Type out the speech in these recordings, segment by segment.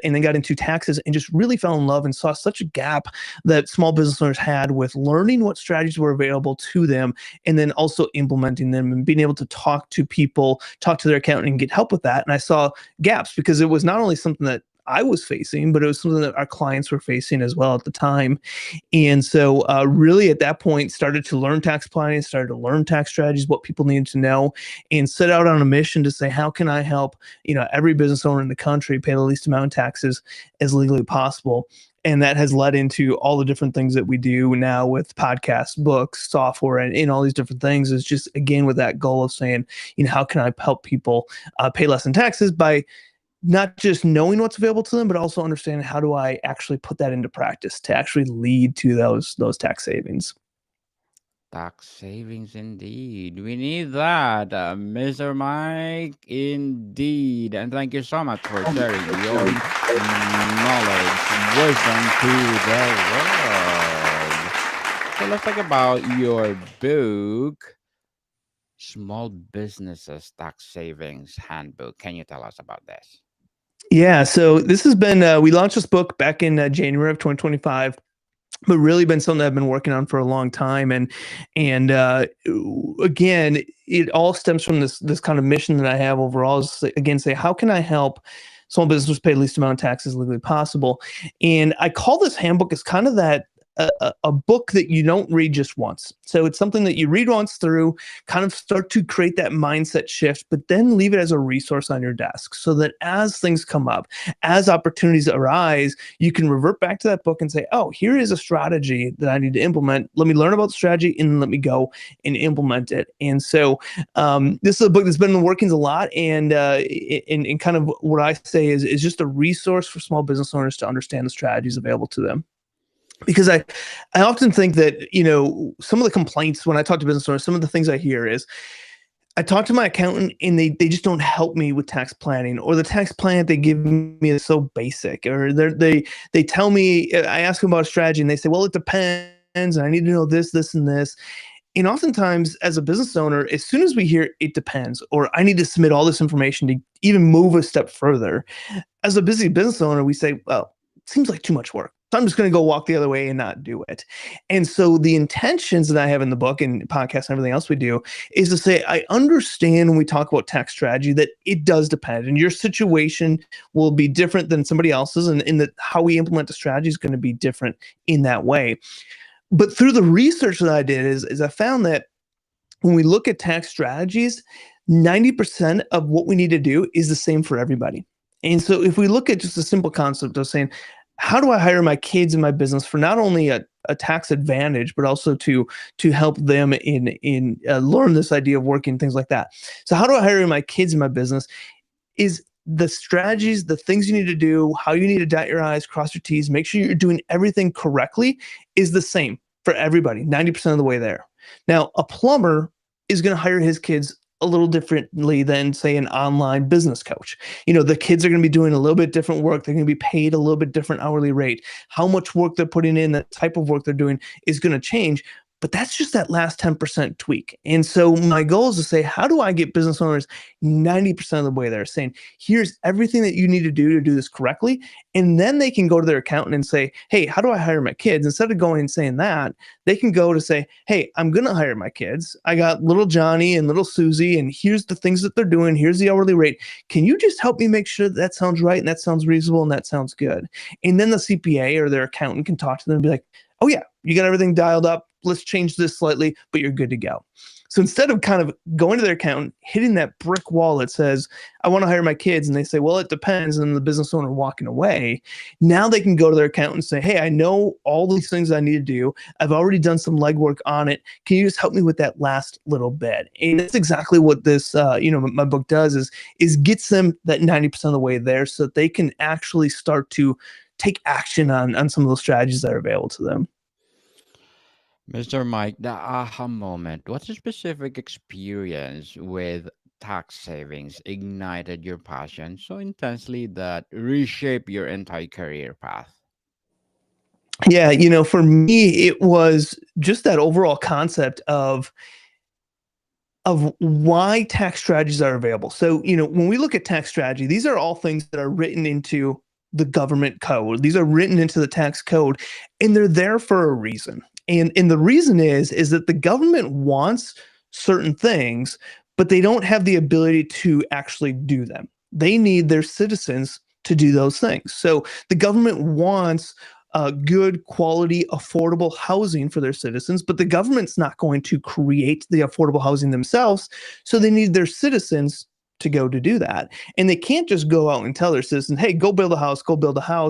and then got into taxes and just really fell in love and saw such a gap that small business owners had with learning what strategies were available to them and then also implementing them and being able to talk to people, talk to their accountant and get help with that. And I saw gaps because it was not only something that I was facing, but it was something that our clients were facing as well at the time. And so really at that point started to learn tax planning, started to learn tax strategies, what people needed to know, and set out on a mission to say, how can I help, every business owner in the country pay the least amount of taxes as legally possible? And that has led into all the different things that we do now with podcasts, books, software, and all these different things is just, again, with that goal of saying, how can I help people pay less in taxes by not just knowing what's available to them, but also understanding how do I actually put that into practice to actually lead to those tax savings. Tax savings indeed. We need that, Mr. Mike. Indeed. And thank you so much for sharing your knowledge, wisdom to the world. So let's talk about your book, Small Businesses Tax Savings Handbook. Can you tell us about this? Yeah, so this has been, we launched this book back in January of 2025. But really been something that I've been working on for a long time, and again, it all stems from this kind of mission that I have overall. Is again, say how can I help small businesses pay the least amount of taxes legally possible? And I call this handbook as kind of that a book that you don't read just once. So it's something that you read once through, kind of start to create that mindset shift, but then leave it as a resource on your desk so that as things come up, as opportunities arise, you can revert back to that book and say, oh, here is a strategy that I need to implement. Let me learn about the strategy and let me go and implement it. And so this is a book that's been in the workings a lot. And kind of what I say is just a resource for small business owners to understand the strategies available to them. Because I often think that, some of the complaints when I talk to business owners, some of the things I hear is I talk to my accountant and they just don't help me with tax planning, or the tax plan that they give me is so basic, or they tell me, I ask them about a strategy and they say, well, it depends. And I need to know this, this, and this. And oftentimes as a business owner, as soon as we hear it depends, or I need to submit all this information to even move a step further, as a busy business owner, we say, well, it seems like too much work. So I'm just going to go walk the other way and not do it. And so the intentions that I have in the book and podcasts and everything else we do is to say, I understand when we talk about tax strategy that it does depend, and your situation will be different than somebody else's, and in that how we implement the strategy is going to be different in that way. But through the research that I did is I found that when we look at tax strategies, 90% of what we need to do is the same for everybody. And so if we look at just a simple concept of saying, how do I hire my kids in my business for not only a tax advantage, but also to help them in learn this idea of working, things like that. So how do I hire my kids in my business is the strategies, the things you need to do, how you need to dot your I's, cross your T's, make sure you're doing everything correctly is the same for everybody, 90% of the way there. Now, a plumber is going to hire his kids a little differently than, say, an online business coach. The kids are going to be doing a little bit different work. They're going to be paid a little bit different hourly rate. How much work they're putting in, the type of work they're doing is going to change. But that's just that last 10% tweak. And so my goal is to say, how do I get business owners 90% of the way there, saying, here's everything that you need to do this correctly. And then they can go to their accountant and say, hey, how do I hire my kids? Instead of going and saying that, they can go to say, hey, I'm going to hire my kids. I got little Johnny and little Susie, and here's the things that they're doing. Here's the hourly rate. Can you just help me make sure that sounds right and that sounds reasonable and that sounds good? And then the CPA or their accountant can talk to them and be like, oh yeah, you got everything dialed up. Let's change this slightly, but you're good to go. So instead of kind of going to their accountant, hitting that brick wall that says, I want to hire my kids, and they say, well, it depends, and the business owner walking away, now they can go to their accountant and say, hey, I know all these things I need to do. I've already done some legwork on it. Can you just help me with that last little bit? And that's exactly what this, my book does is gets them that 90% of the way there so that they can actually start to take action on some of those strategies that are available to them. Mr. Mike, the aha moment. What's a specific experience with tax savings ignited your passion so intensely that reshaped your entire career path? Yeah, for me, it was just that overall concept of why tax strategies are available. So, when we look at tax strategy, these are all things that are written into the government code. These are written into the tax code, and they're there for a reason. And the reason is that the government wants certain things, but they don't have the ability to actually do them. They need their citizens to do those things. So the government wants good quality, affordable housing for their citizens, but the government's not going to create the affordable housing themselves. So they need their citizens to go to do that. And they can't just go out and tell their citizens, hey, go build a house,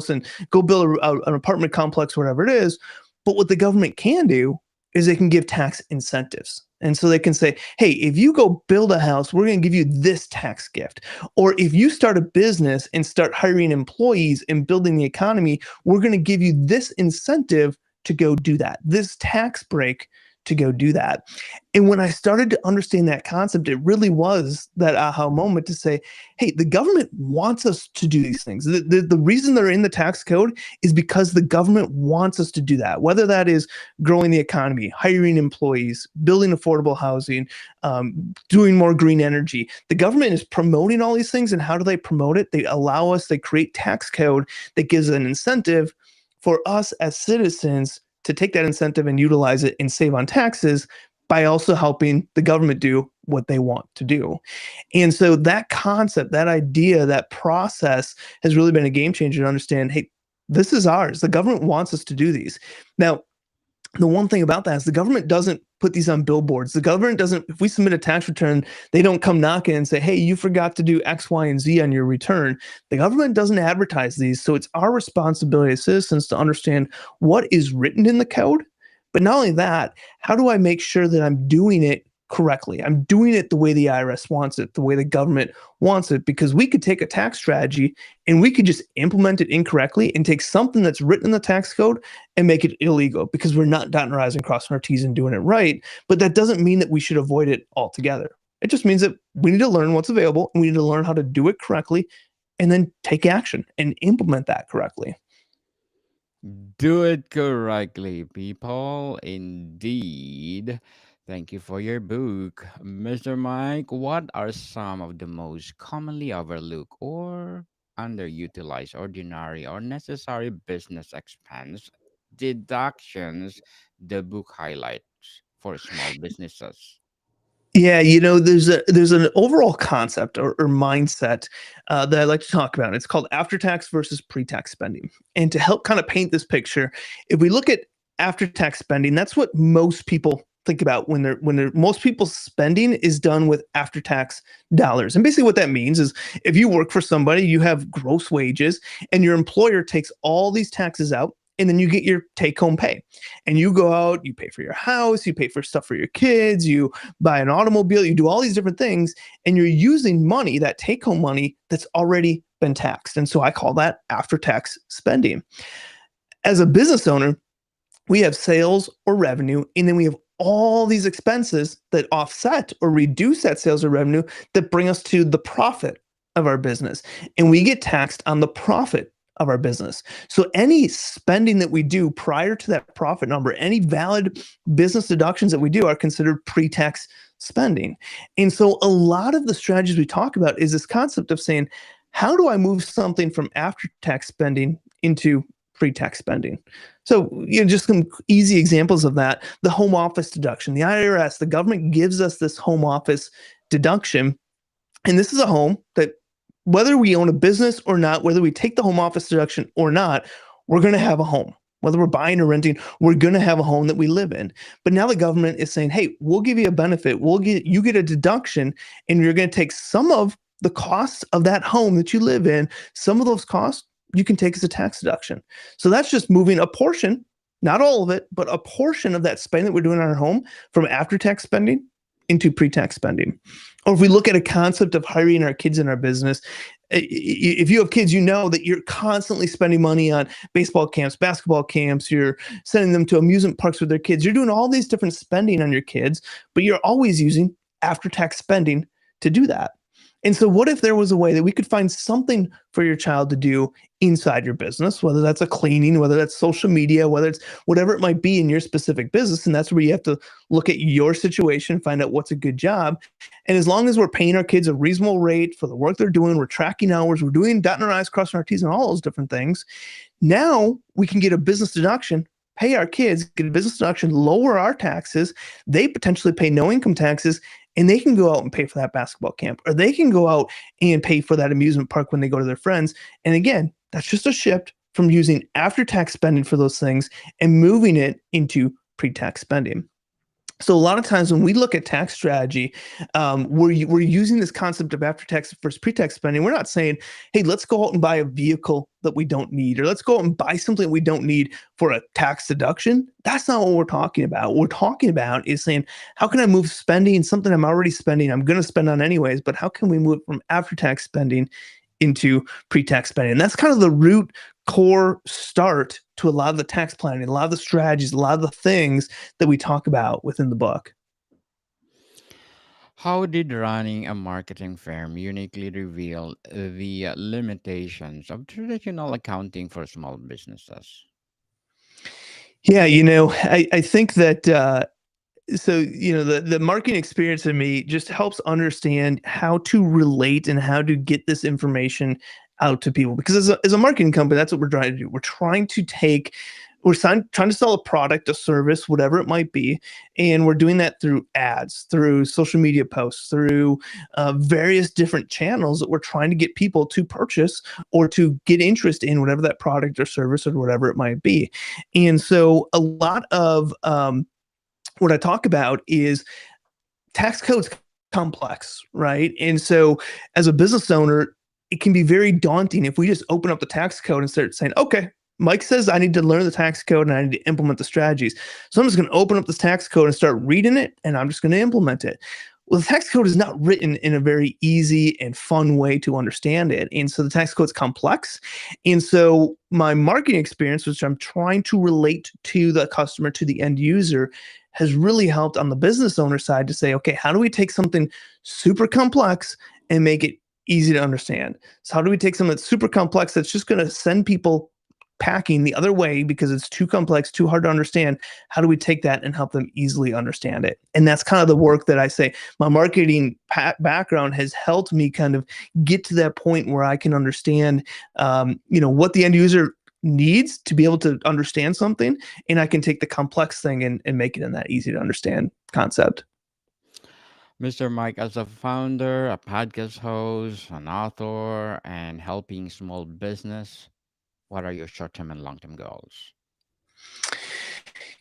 and go build an apartment complex, whatever it is. But what the government can do is they can give tax incentives. And so they can say, hey, if you go build a house, we're going to give you this tax gift. Or if you start a business and start hiring employees and building the economy, we're going to give you this incentive to go do that, this tax break to go do that. And when I started to understand that concept, it really was that aha moment to say, hey, the government wants us to do these things. The reason they're in the tax code is because the government wants us to do that, whether that is growing the economy, hiring employees, building affordable housing, doing more green energy. The government is promoting all these things. And how do they promote it? They allow us, they create tax code that gives an incentive for us as citizens to take that incentive and utilize it and save on taxes by also helping the government do what they want to do. And so that concept, that idea, that process has really been a game changer to understand, hey, this is ours. The government wants us to do these. Now, the one thing about that is the government doesn't put these on billboards. The government doesn't, if we submit a tax return, they don't come knocking and say, hey, you forgot to do X, Y, and Z on your return. The government doesn't advertise these. So it's our responsibility as citizens to understand what is written in the code. But not only that, how do I make sure that I'm doing it correctly? I'm doing it the way the IRS wants it, the way the government wants it, because we could take a tax strategy and we could just implement it incorrectly and take something that's written in the tax code and make it illegal because we're not dotting our I's and crossing our T's and doing it right. But that doesn't mean that we should avoid it altogether. It just means that we need to learn what's available and we need to learn how to do it correctly and then take action and implement that correctly. Do it correctly, people. Indeed. Thank you for your book. Mr. Mike, what are some of the most commonly overlooked or underutilized ordinary or necessary business expense deductions the book highlights for small businesses? Yeah, there's an overall concept or mindset that I like to talk about. It's called after-tax versus pre-tax spending. And to help kind of paint this picture, if we look at after-tax spending, that's what most people think about when most people's spending is done with after-tax dollars. And basically what that means is if you work for somebody, you have gross wages, and your employer takes all these taxes out. And then you get your take-home pay, and you go out, you pay for your house, you pay for stuff for your kids, you buy an automobile, you do all these different things, and you're using money, that take-home money that's already been taxed. And so I call that after-tax spending. As a business owner, we have sales or revenue, and then we have all these expenses that offset or reduce that sales or revenue that bring us to the profit of our business. And we get taxed on the profit of our business. So any spending that we do prior to that profit number, any valid business deductions that we do are considered pre-tax spending. And so a lot of the strategies we talk about is this concept of saying, how do I move something from after-tax spending into pre-tax spending? So, just some easy examples of that. The home office deduction. The IRS, the government gives us this home office deduction. And this is a home that whether we own a business or not, whether we take the home office deduction or not, we're going to have a home. Whether we're buying or renting, we're going to have a home that we live in. But now the government is saying, hey, we'll give you a benefit. You get a deduction, and you're going to take some of the costs of that home that you live in. Some of those costs you can take as a tax deduction. So that's just moving a portion, not all of it, but a portion of that spending that we're doing on our home from after-tax spending into pre-tax spending. Or if we look at a concept of hiring our kids in our business, if you have kids, you know that you're constantly spending money on baseball camps, basketball camps, you're sending them to amusement parks with their kids. You're doing all these different spending on your kids, but you're always using after-tax spending to do that. And so what if there was a way that we could find something for your child to do inside your business, whether that's a cleaning, whether that's social media, whether it's whatever it might be in your specific business. And that's where you have to look at your situation, find out what's a good job. And as long as we're paying our kids a reasonable rate for the work they're doing, we're tracking hours, we're doing dotting our I's, crossing our T's, and all those different things. Now we can get a business deduction, pay our kids, get a business deduction, lower our taxes. They potentially pay no income taxes, and they can go out and pay for that basketball camp, or they can go out and pay for that amusement park when they go to their friends. And again, that's just a shift from using after-tax spending for those things and moving it into pre-tax spending. So a lot of times when we look at tax strategy, we're using this concept of after-tax versus pre-tax spending. We're not saying, hey, let's go out and buy a vehicle that we don't need, or let's go out and buy something we don't need for a tax deduction. That's not what we're talking about. What we're talking about is saying, how can I move spending, something I'm already spending, I'm going to spend on anyways, but how can we move it from after-tax spending into pre-tax spending? And that's kind of the root core start to a lot of the tax planning, a lot of the strategies, a lot of the things that we talk about within the book. How did running a marketing firm uniquely reveal the limitations of traditional accounting for small businesses? Yeah, I think that the marketing experience in me just helps understand how to relate and how to get this information out to people. Because as a marketing company, that's what we're trying to do. We're trying to sell a product, a service, whatever it might be. And we're doing that through ads, through social media posts, through various different channels that we're trying to get people to purchase or to get interest in whatever that product or service or whatever it might be. And so a lot of what I talk about is tax code's complex, right? And so as a business owner, it can be very daunting if we just open up the tax code and start saying, okay, Mike says I need to learn the tax code and I need to implement the strategies. So I'm just going to open up this tax code and start reading it, and I'm just going to implement it. Well, the tax code is not written in a very easy and fun way to understand it. And so the tax code is complex. And so my marketing experience, which I'm trying to relate to the customer, to the end user, has really helped on the business owner side to say, okay, how do we take something super complex and make it easy to understand? So how do we take something that's super complex that's just going to send people packing the other way because it's too complex, too hard to understand? How do we take that and help them easily understand it? And that's kind of the work that I say my marketing background has helped me kind of get to that point where I can understand, what the end user needs to be able to understand something, and I can take the complex thing and make it in that easy to understand concept. Mr. Mike, as a founder, a podcast host, an author, and helping small business, what are your short-term and long-term goals?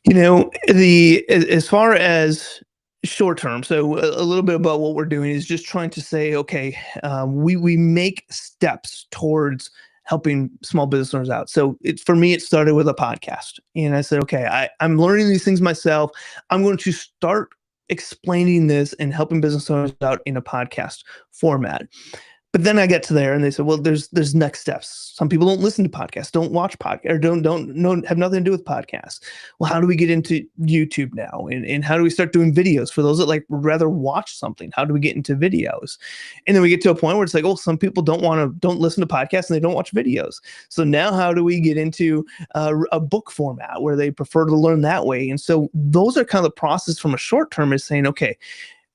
As far as short term, so a little bit about what we're doing is just trying to say, okay, we make steps towards helping small business owners out. So for me, it started with a podcast, and I said, okay, I'm learning these things myself. I'm going to start explaining this and helping business owners out in a podcast format. But then I get to there and they said, well, there's next steps. Some people don't listen to podcasts, don't watch podcasts, or don't have nothing to do with podcasts. Well, how do we get into YouTube now? And how do we start doing videos for those that would rather watch something? How do we get into videos? And then we get to a point where it's like, oh, some people don't listen to podcasts and they don't watch videos. So now how do we get into a book format where they prefer to learn that way? And so those are kind of the process from a short term is saying, okay,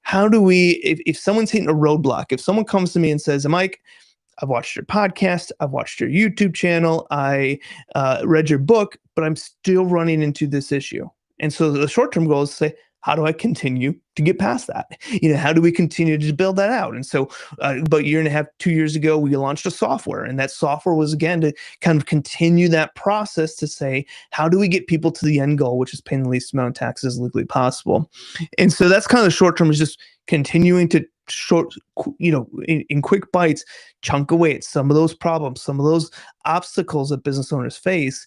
how do we, if someone's hitting a roadblock, if someone comes to me and says, Mike, I've watched your podcast, I've watched your YouTube channel, I read your book, but I'm still running into this issue. And so the short-term goal is to say, how do I continue to get past that? How do we continue to build that out? And so about a year and a half, 2 years ago, we launched a software. And that software was, again, to kind of continue that process to say, how do we get people to the end goal, which is paying the least amount of taxes legally possible? And so that's kind of the short term, is just continuing to in quick bites, chunk away at some of those problems, some of those obstacles that business owners face.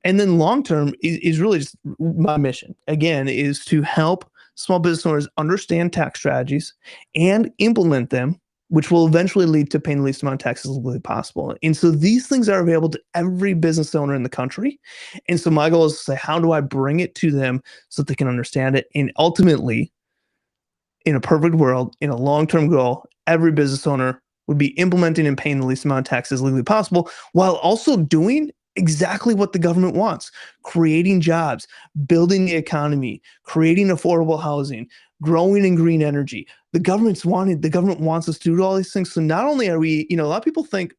And then long term is really just my mission, again, is to help small business owners understand tax strategies and implement them, which will eventually lead to paying the least amount of taxes legally possible. And so these things are available to every business owner in the country. And so my goal is to say, how do I bring it to them so that they can understand it? And ultimately, in a perfect world, in a long-term goal, every business owner would be implementing and paying the least amount of taxes legally possible, while also doing exactly what the government wants: creating jobs, building the economy, creating affordable housing, growing in green energy. The government wants us to do all these things. So not only are we, a lot of people think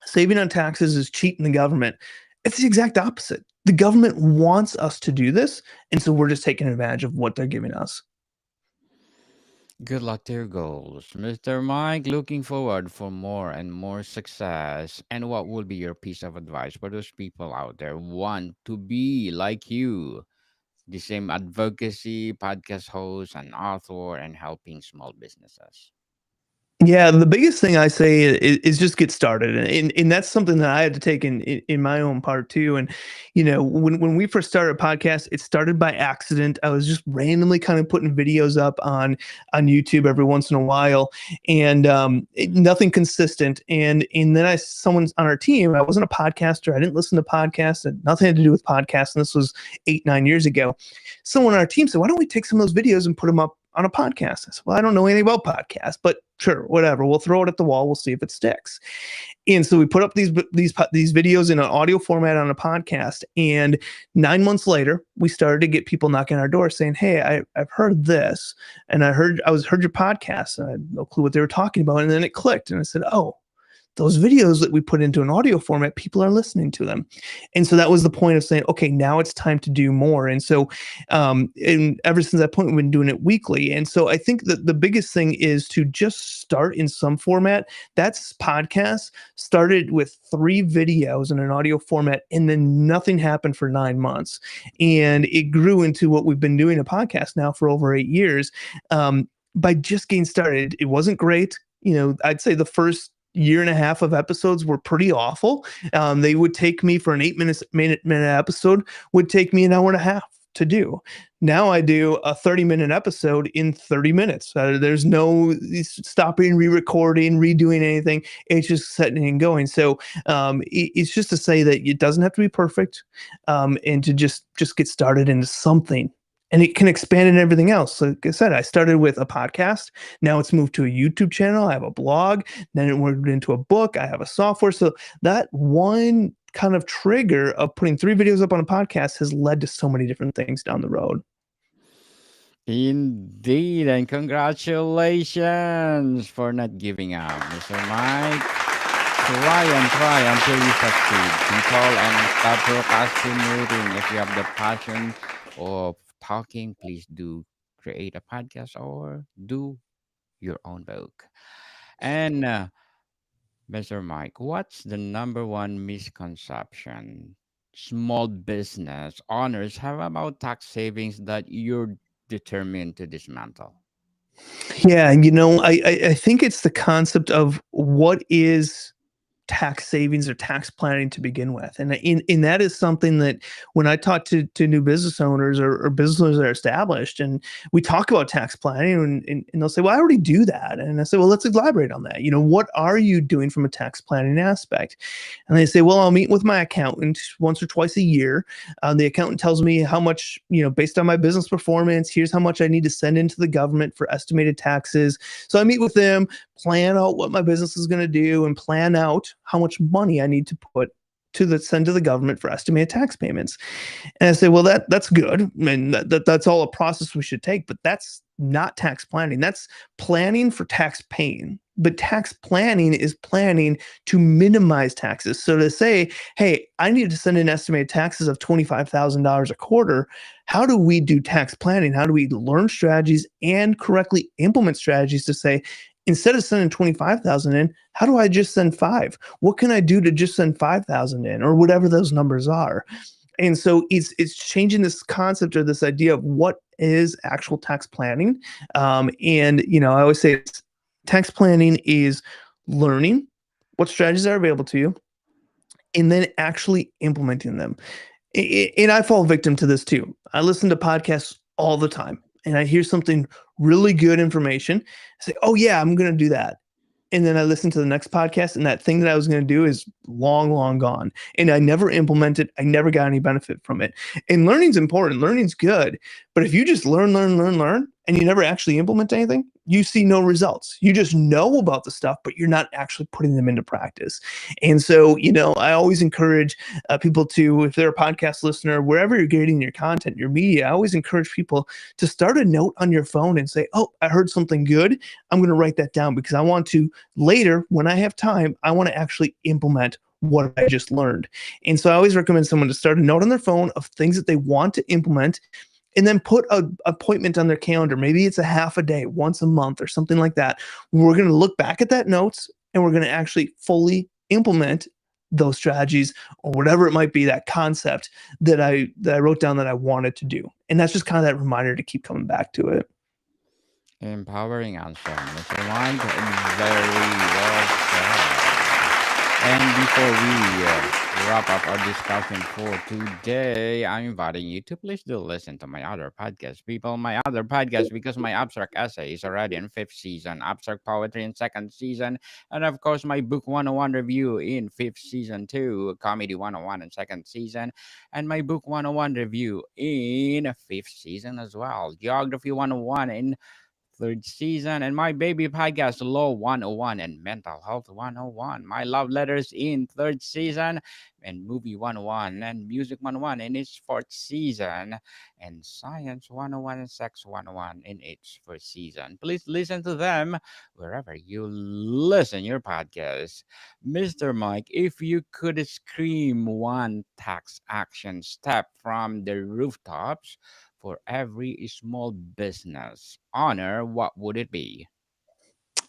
saving on taxes is cheating the government. It's the exact opposite. The government wants us to do this, and so we're just taking advantage of what they're giving us. Good luck to your goals, Mr. Mike. Looking forward for more and more success. And what will be your piece of advice for those people out there who want to be like you, the same advocacy, podcast host, and author, and helping small businesses? Yeah, the biggest thing I say is just get started, and that's something that I had to take in my own part too. And when we first started a podcast, it started by accident. I was just randomly kind of putting videos up on YouTube every once in a while, and nothing consistent. And then someone's on our team. I wasn't a podcaster. I didn't listen to podcasts. It had nothing to do with podcasts. And this was 8-9 years ago. Someone on our team said, "Why don't we take some of those videos and put them up on a podcast?" I said, "Well, I don't know anything about podcasts, but sure, whatever. We'll throw it at the wall. We'll see if it sticks." And so we put up these videos in an audio format on a podcast. And 9 months later, we started to get people knocking on our door saying, "Hey, I've heard this, and I heard your podcast, and I had no clue what they were talking about." And then it clicked, and I said, "Oh, those videos that we put into an audio format, people are listening to them." And so that was the point of saying, okay, now it's time to do more. And so, and ever since that point, we've been doing it weekly. And so I think that the biggest thing is to just start in some format. That's podcasts started with 3 videos in an audio format, and then nothing happened for 9 months. And it grew into what we've been doing a podcast now for over 8 years. By just getting started, it wasn't great. I'd say the first year and a half of episodes were pretty awful. They would take me for an 8-minute episode, would take me an hour and a half to do. Now I do a 30-minute episode in 30 minutes. There's no stopping, re-recording, redoing anything. It's just setting and going. So it's just to say that it doesn't have to be perfect, and to just get started into something. And it can expand in everything else. Like I said, I started with a podcast. Now it's moved to a YouTube channel. I have a blog. Then it moved into a book. I have a software. So that one kind of trigger of putting 3 videos up on a podcast has led to so many different things down the road. Indeed, and congratulations for not giving up, Mr. Mike. Try and try until you succeed. Control and stop procrastinating. If you have the passion of talking, please do create a podcast or do your own book. And Mr. Mike, what's the number one misconception small business owners have about tax savings that you're determined to dismantle? Yeah, I think it's the concept of what is tax savings or tax planning to begin with. And that is something that when I talk to new business owners or business owners that are established, and we talk about tax planning, and they'll say, "Well, I already do that." And I say, "Well, let's elaborate on that. What are you doing from a tax planning aspect?" And they say, "Well, I'll meet with my accountant once or twice a year. The accountant tells me how much, based on my business performance, here's how much I need to send into the government for estimated taxes. So I meet with them, plan out what my business is going to do, and plan out how much money I need to send to the government for estimated tax payments." And I say, "Well, that's good. And that's all a process we should take, but that's not tax planning. That's planning for tax paying. But tax planning is planning to minimize taxes." So to say, "Hey, I need to send in estimated taxes of $25,000 a quarter," how do we do tax planning? How do we learn strategies and correctly implement strategies to say, instead of sending 25,000 in, how do I just send 5? What can I do to just send 5,000 in, or whatever those numbers are? And so it's changing this concept or this idea of what is actual tax planning. And I always say tax planning is learning what strategies are available to you and then actually implementing them. And I fall victim to this too. I listen to podcasts all the time, and I hear something really good information. I say, "Oh yeah, I'm going to do that." And then I listen to the next podcast, and that thing that I was going to do is long, long gone. And I never implement it. I never got any benefit from it. And learning's important. Learning's good. But if you just learn, and you never actually implement anything, you see no results. You just know about the stuff, but you're not actually putting them into practice. And so, I always encourage people to, if they're a podcast listener, wherever you're getting your content, your media, I always encourage people to start a note on your phone and say, oh, I heard something good. I'm going to write that down because I want to later, when I have time, I want to actually implement what I just learned. And so I always recommend someone to start a note on their phone of things that they want to implement, and then put an appointment on their calendar. Maybe it's a half a day, once a month or something like that. We're going to look back at that notes and we're going to actually fully implement those strategies or whatever it might be, that concept that I wrote down that I wanted to do. And that's just kind of that reminder to keep coming back to it. Empowering answer, Mr. Mike. Very well said. And before we wrap up our discussion for today, I'm inviting you to please do listen to my other podcast, people. My other podcast, because my abstract essay is already in 5th season, abstract poetry in 2nd season, and of course my book 101 review in 5th season too, comedy 101 in 2nd season, and my book 101 review in 5th season as well, geography 101 in 3rd season, and my baby podcast Law 101 and Mental Health 101, my love letters in 3rd season, and movie 101 and music 101 in its 4th season, and science 101 and sex 101 in its 1st season. Please listen to them wherever you listen your podcast. Mr. Mike, if you could scream one tax action step from the rooftops for every small business owner, what would it be?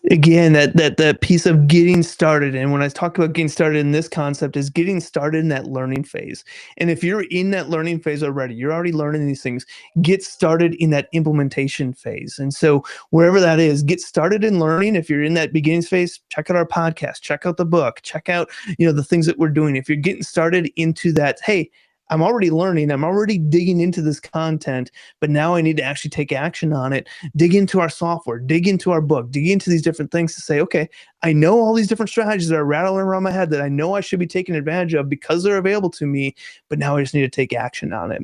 Again, that piece of getting started, and when I talk about getting started in this concept, is getting started in that learning phase. And if you're in that learning phase already, you're already learning these things, get started in that implementation phase. And so wherever that is, get started in learning. If you're in that beginning phase, check out our podcast, check out the book, check out the things that we're doing. If you're getting started into that, hey, I'm already learning, I'm already digging into this content, but now I need to actually take action on it. Dig into our software, dig into our book, dig into these different things to say, okay, I know all these different strategies that are rattling around my head that I know I should be taking advantage of because they're available to me, but now I just need to take action on it.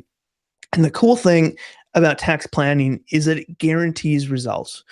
And the cool thing about tax planning is that it guarantees results.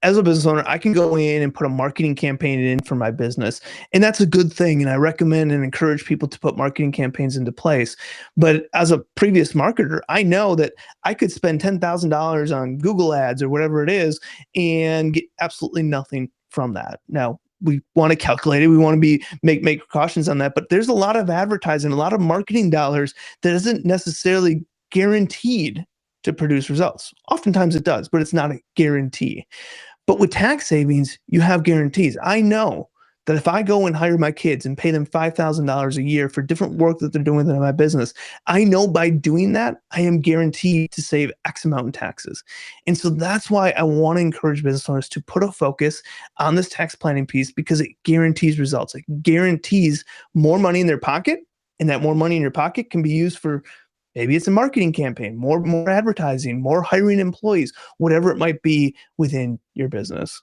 As a business owner, I can go in and put a marketing campaign in for my business, and that's a good thing. And I recommend and encourage people to put marketing campaigns into place. But as a previous marketer, I know that I could spend $10,000 on Google ads or whatever it is and get absolutely nothing from that. Now, we want to calculate it. We want to make precautions on that. But there's a lot of advertising, a lot of marketing dollars that isn't necessarily guaranteed to produce results. Oftentimes it does, but it's not a guarantee. But with tax savings, you have guarantees. I know that if I go and hire my kids and pay them $5,000 a year for different work that they're doing in my business, I know by doing that, I am guaranteed to save X amount in taxes. And so that's why I want to encourage business owners to put a focus on this tax planning piece, because it guarantees results. It guarantees more money in their pocket, and that more money in your pocket can be used for, maybe it's a marketing campaign, more advertising, more hiring employees, whatever it might be within your business.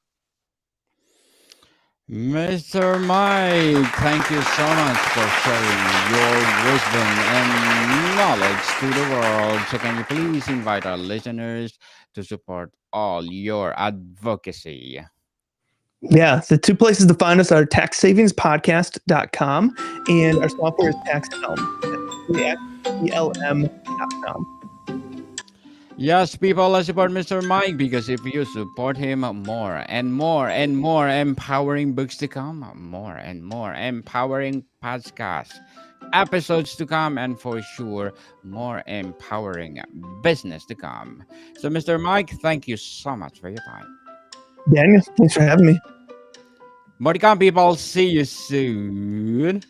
Mr. Mike, thank you so much for sharing your wisdom and knowledge to the world. So can you please invite our listeners to support all your advocacy? Yeah, the two places to find us are taxsavingspodcast.com and our software is TaxHelm.com. Yes, people, let's support Mr. Mike, because if you support him, more and more and more empowering books to come, more and more empowering podcasts, episodes to come, and for sure, more empowering business to come. So, Mr. Mike, thank you so much for your time. Daniel, thanks for having me. More to come, people. See you soon.